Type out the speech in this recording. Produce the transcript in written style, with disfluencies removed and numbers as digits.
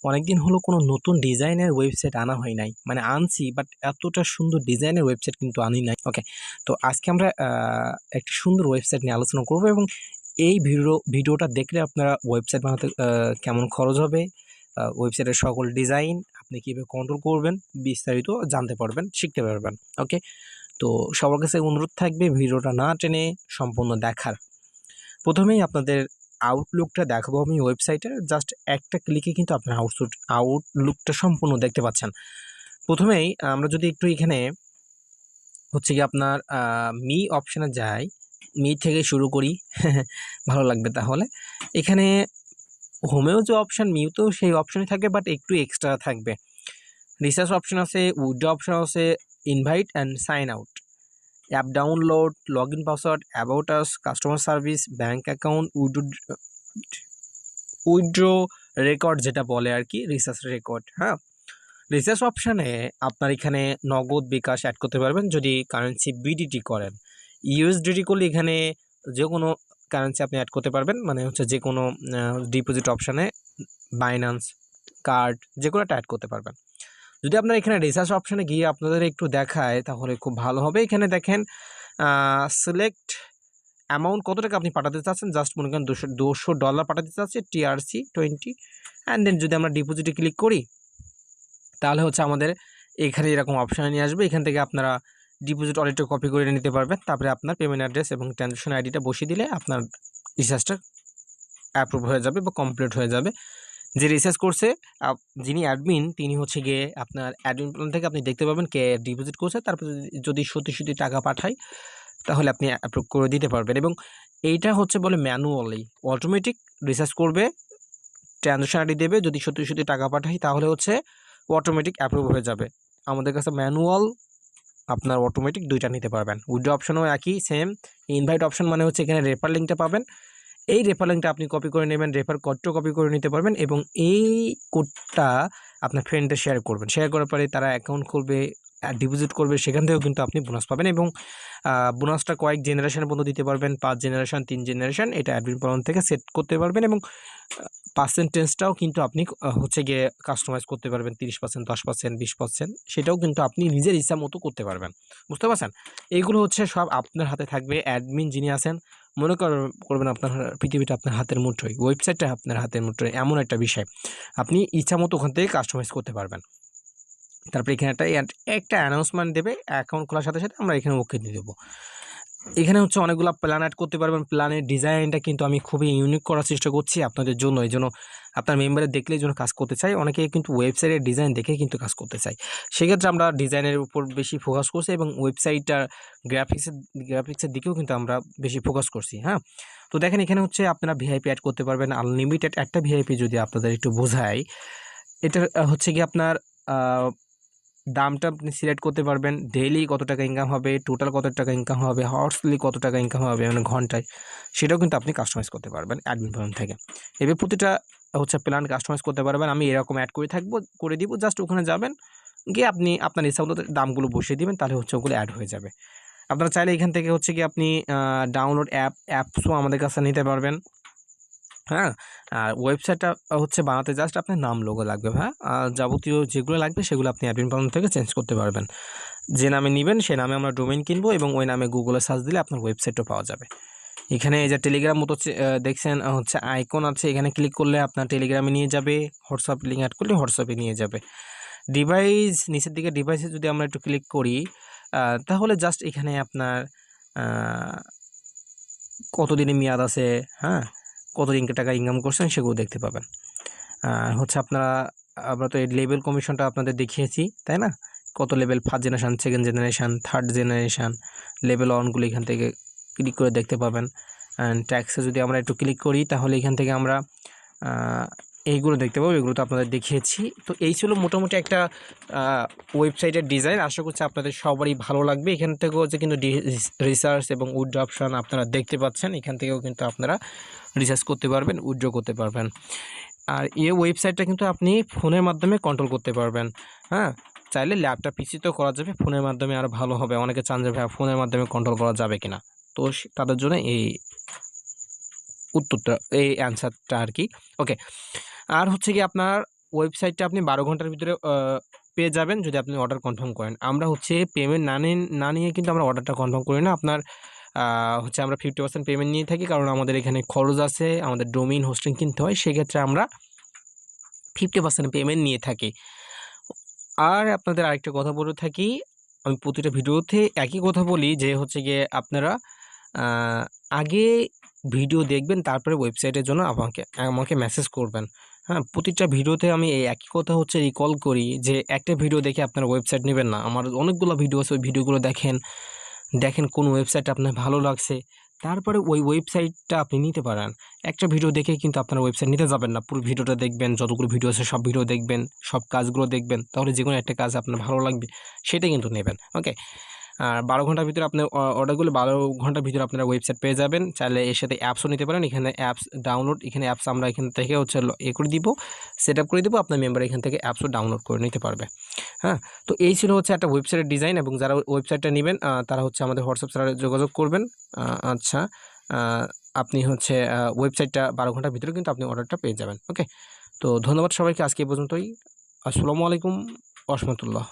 অনেকদিন হলো কোনো নতুন ডিজাইনের ওয়েবসাইট আনা হয় নাই, মানে আনছি বাট এতটা সুন্দর ডিজাইনের ওয়েবসাইট কিন্তু আনি নাই। ওকে, তো আজকে আমরা একটি সুন্দর ওয়েবসাইট নিয়ে আলোচনা করব এবং এই ভিডিওটা দেখলে আপনারা ওয়েবসাইট বানাতে কেমন খরচ হবে, ওয়েবসাইটের সকল ডিজাইন আপনি কীভাবে কন্ট্রোল করবেন বিস্তারিত জানতে পারবেন, শিখতে পারবেন। ওকে, তো সবার কাছে অনুরোধ থাকবে ভিডিওটা না টেনে সম্পূর্ণ দেখার। প্রথমেই আপনাদের আউটলুকটা দেখাবো আমি ওয়েবসাইটের, জাস্ট একটা ক্লিকে কিন্তু আপনার আউটলুকটা সম্পূর্ণ দেখতে পাচ্ছেন। প্রথমেই আমরা যদি একটু এখানে হচ্ছে কি আপনার মি অপশানে যাই, মি থেকে শুরু করি ভালো লাগবে। তাহলে এখানে হোমেও যে অপশান, মিউতেও সেই অপশানই থাকবে বাট একটু এক্সট্রা থাকবে। রিসার্চ অপশান আছে, উইথড্র অপশান আছে, invite and sign out, app download, log in password, about us, customer service, bank account, withdraw record যেটা বলে আর কি, রিসার্চ রেকর্ড। হ্যাঁ, রিসার্চ অপশানে আপনার এখানে নগদ বিকাশ অ্যাড করতে পারবেন যদি কারেন্সি বিডিটি করেন। ইউএসডিটি করলে এখানে যে কোনো কারেন্সি আপনি অ্যাড করতে পারবেন, মানে হচ্ছে যে কোনো ডিপোজিট অপশানে বাইন্যান্স কার্ড যে কোনো একটা অ্যাড করতে পারবেন। যদি আপনার এখানে রিসার্চ অপশানে গিয়ে আপনাদের একটু দেখায় তাহলে খুব ভালো হবে। এখানে দেখেন সিলেক্ট অ্যামাউন্ট, কত টাকা আপনি পাঠাতে চাচ্ছেন, জাস্ট মনে করেন $200 পাঠাতে চাচ্ছে, TRC20। অ্যান্ড দেন যদি আমরা ডিপোজিটে ক্লিক করি তাহলে হচ্ছে আমাদের এখানে এরকম অপশান নিয়ে আসবে। এখান থেকে আপনারা ডিপোজিট অলরেডি কপি করে নিতে পারবেন। তারপরে আপনার পেমেন্ট অ্যাড্রেস এবং ট্রানজাকশন আইডিটা বসিয়ে দিলে আপনার রিচার্জটা অ্যাপ্রুভ হয়ে যাবে বা কমপ্লিট হয়ে যাবে। যে রিসার্চ করছে যিনি অ্যাডমিন, তিনি হচ্ছে গিয়ে আপনার অ্যাডমিন প্ল্যান থেকে আপনি দেখতে পাবেন কে ডিপোজিট করছে। তারপর যদি সত্যি টাকা পাঠায় তাহলে আপনি অ্যাপ্রুভ করে দিতে পারবেন। এবং এইটা হচ্ছে বলে ম্যানুয়ালি, অটোমেটিক রিসার্চ করবে, ট্রানজাকশন আইডি দেবে, যদি সত্যি টাকা পাঠাই তাহলে হচ্ছে অটোমেটিক অ্যাপ্রুভ হয়ে যাবে। আমাদের কাছে ম্যানুয়াল আপনার অটোমেটিক দুইটা নিতে পারবেন। উইথড্র অপশনও একই সেম। ইনভাইট অপশন মানে হচ্ছে এখানে রেফার লিঙ্কটা পাবেন, এই রেফার লিঙ্কটা আপনি কপি করে নেবেন, রেফার কোডটাও কপি করে নিতে পারবেন এবং এই কোডটা আপনার ফ্রেন্ডদের শেয়ার করবেন। শেয়ার করার পরে তারা অ্যাকাউন্ট খুলবে, ডিপোজিট করবে, সেখান থেকেও কিন্তু আপনি বোনাস পাবেন। এবং বোনাসটা কয়েক জেনারেশনের পর্যন্ত দিতে পারবেন, 5 জেনারেশন, 3 জেনারেশন, এটা অ্যাডমিন প্ল্যান থেকে সেট করতে পারবেন। এবং পার্সেন্টেজটাও কিন্তু আপনি হচ্ছে গিয়ে কাস্টমাইজ করতে পারবেন, 30%, 10%, 20%, সেটাও কিন্তু আপনি নিজের ইচ্ছা মতো করতে পারবেন। বুঝতে পারছেন? এইগুলো হচ্ছে সব আপনার হাতে থাকবে। অ্যাডমিন যিনি আছেন, মনে করবেন আপনার পৃথিবীটা আপনার হাতের মুঠোয়, ওয়েবসাইটটা আপনার হাতের মুঠোয়, এমন একটা বিষয় আপনি ইচ্ছা মতো ওখান থেকে কাস্টমাইজ করতে পারবেন। তারপরে এখানে একটা অ্যানাউন্সমেন্ট দেবে, অ্যাকাউন্ট খোলার সাথে আমরা এখানে ওকে দিয়ে দেবো। এখানে হচ্ছে অনেকগুলো প্ল্যান অ্যাড করতে পারবেন। প্ল্যানের ডিজাইনটা কিন্তু আমি খুবই ইউনিক করার চেষ্টা করছি আপনাদের জন্য, এই জন্য আপনার মেম্বারের দেখলে এই জন্য কাজ করতে চাই। অনেকে কিন্তু ওয়েবসাইটের ডিজাইন দেখে কিন্তু কাজ করতে চাই, সেক্ষেত্রে আমরা ডিজাইনের উপর বেশি ফোকাস করছি এবং ওয়েবসাইটটার গ্রাফিক্সের দিকেও কিন্তু আমরা বেশি ফোকাস করছি। হ্যাঁ, তো দেখেন এখানে হচ্ছে আপনারা ভিআইপি অ্যাড করতে পারবেন, আনলিমিটেড একটা ভিআইপি। যদি আপনাদের একটু বোঝাই, এটা হচ্ছে কি আপনার দামটা আপনি সিলেক্ট করতে পারবেন, ডেইলি কত টাকা ইনকাম হবে, টোটাল কত টাকা ইনকাম হবে, হাওয়ার্সলি কত টাকা ইনকাম হবে, মানে ঘন্টায়, সেটাও কিন্তু আপনি কাস্টমাইজ করতে পারবেন অ্যাডমিন প্ল্যান থেকে। এবার প্রতিটা হচ্ছে প্ল্যান কাস্টমাইজ করতে পারবেন। আমি এরকম অ্যাড করে দিব, জাস্ট ওখানে যাবেন, গিয়ে আপনি আপনার ইচ্ছা মতো দামগুলো বসিয়ে দিবেন, তাহলে হচ্ছে ওগুলো অ্যাড হয়ে যাবে। আপনারা চাইলে এখান থেকে হচ্ছে কি আপনি ডাউনলোড অ্যাপসও আমাদের কাছে নিতে পারবেন। হ্যাঁ, আর ওয়েবসাইটটা হচ্ছে বানাতে জাস্ট আপনার নাম লোগো লাগবে। হ্যাঁ, যাবতীয় যেগুলো লাগবে সেগুলো আপনি অ্যাডমিন প্ল্যান থেকে চেঞ্জ করতে পারবেন। যে নামে নেবেন সে নামে আমরা ডোমেইন কিনবো এবং ওই নামে গুগলে সার্চ দিলে আপনার ওয়েবসাইটও পাওয়া যাবে। এখানে এই যে টেলিগ্রাম মতো দেখছেন হচ্ছে আইকন আছে, এখানে ক্লিক করলে আপনার টেলিগ্রামে নিয়ে যাবে, হোয়াটসঅ্যাপ লিঙ্ক অ্যাড করলে হোয়াটসঅ্যাপে নিয়ে যাবে। ডিভাইস, নিচের দিকে ডিভাইসে যদি আমরা একটু ক্লিক করি তাহলে জাস্ট এখানে আপনার কতদিনে মেয়াদ আছে, হ্যাঁ, কতদিন টাকা ইনকাম করছেন সেগুলো দেখতে পাবেন। হচ্ছে আমরা তো এই লেভেল কমিশনটা আপনাদের দেখিয়েছি, তাই না? কত level, 1st generation, 2nd generation, 3rd generation, level 1গুলো এখান থেকে ক্লিক করে দেখতে পাবেন। অ্যান্ড ট্যাক্সে যদি আমরা একটু ক্লিক করি তাহলে এখান থেকে আমরা এইগুলো দেখতে পাবো, এগুলো তো আপনাদের দেখিয়েছি। তো এই ছিল মোটামুটি একটা ওয়েবসাইটের ডিজাইন। আশা করছি আপনাদের সবারই ভালো লাগবে। এখান থেকেও হচ্ছে কিন্তু রিসার্চ এবং উইথড্র অপশান আপনারা দেখতে পাচ্ছেন, এখান থেকেও কিন্তু আপনারা রিসার্চ করতে পারবেন, উইথড্র করতে পারবেন। আর এই ওয়েবসাইটটা কিন্তু আপনি ফোনের মাধ্যমে কন্ট্রোল করতে পারবেন। হ্যাঁ, চাইলে ল্যাপটপ পিসিতেও করা যাবে, ফোনের মাধ্যমে আরও ভালো হবে। অনেকে চান যে ভাই ফোনের মাধ্যমে কন্ট্রোল করা যাবে কিনা, তো তাদের জন্য এই উত্তরটা, এই অ্যান্সারটা আর কি। ওকে, আর হচ্ছে কি আপনার ওয়েবসাইটটা আপনি 12 ঘন্টার ভিতরে পেয়ে যাবেন যদি আপনি অর্ডার কনফার্ম করেন। আমরা হচ্ছে পেমেন্ট না নিয়ে কিন্তু আমরা অর্ডারটা কনফার্ম করি না। আপনার হচ্ছে আমরা 50% পেমেন্ট নিয়ে থাকি, কারণ আমাদের এখানে খরচ আছে, আমাদের ডোমেইন হোস্টিং কিনতে হয়, সেক্ষেত্রে আমরা 50% পেমেন্ট নিয়ে থাকি। আর আপনাদের আরেকটা কথা বলে থাকি, আমি প্রতিটা ভিডিওতে একই কথা বলি যে হচ্ছে গিয়ে আপনারা আগে ভিডিও দেখবেন, তারপরে ওয়েবসাইটের জন্য আমাকে মেসেজ করবেন। হ্যাঁ, প্রতিটা ভিডিওতে আমি এই একই কথা হচ্ছে রিকল করি যে একটা ভিডিও দেখে আপনারা ওয়েবসাইট নেবেন না। আমার অনেকগুলো ভিডিও আছে, ওই ভিডিওগুলো দেখেন কোন ওয়েবসাইট আপনার ভালো লাগছে, তারপরে ওই ওয়েবসাইটটা আপনি নিতে পারেন। একটা ভিডিও দেখে কিন্তু আপনারা ওয়েবসাইট নিতে যাবেন না, পুরো ভিডিওটা দেখবেন, যতগুলো ভিডিও আছে সব ভিডিও দেখবেন, সব কাজগুলো দেখবেন, তাহলে যে কোনো একটা কাজ আপনার ভালো লাগবে সেটা কিন্তু নেবেন। ওকে, আর 12 ঘন্টার ভিতরে আপনার অর্ডারগুলো 12 ঘন্টার ভিতরে আপনারা ওয়েবসাইট পেয়ে যাবেন। চাইলে এর সাথে অ্যাপসও নিতে পারেন। এখানে অ্যাপস ডাউনলোড, এখানে অ্যাপস আমরা এখান থেকে হচ্ছে করে দিব, সেট আপ করে দিব, আপনার মেম্বার এখান থেকে অ্যাপসও ডাউনলোড করে নিতে পারবে। হ্যাঁ, তো এই ছিল হচ্ছে একটা ওয়েবসাইটের ডিজাইন, এবং যারা ওয়েবসাইটটা নেবেন তারা হচ্ছে আমাদের হোয়াটসঅ্যাপ সার্ভারে যোগাযোগ করবেন। আচ্ছা, আপনি হচ্ছে ওয়েবসাইটটা 12 ঘন্টার ভিতরে কিন্তু আপনি অর্ডারটা পেয়ে যাবেন। ওকে, তো ধন্যবাদ সবাইকে, আজকে এই পর্যন্তই। আসসালামু আলাইকুম ওয়া রাহমাতুল্লাহ।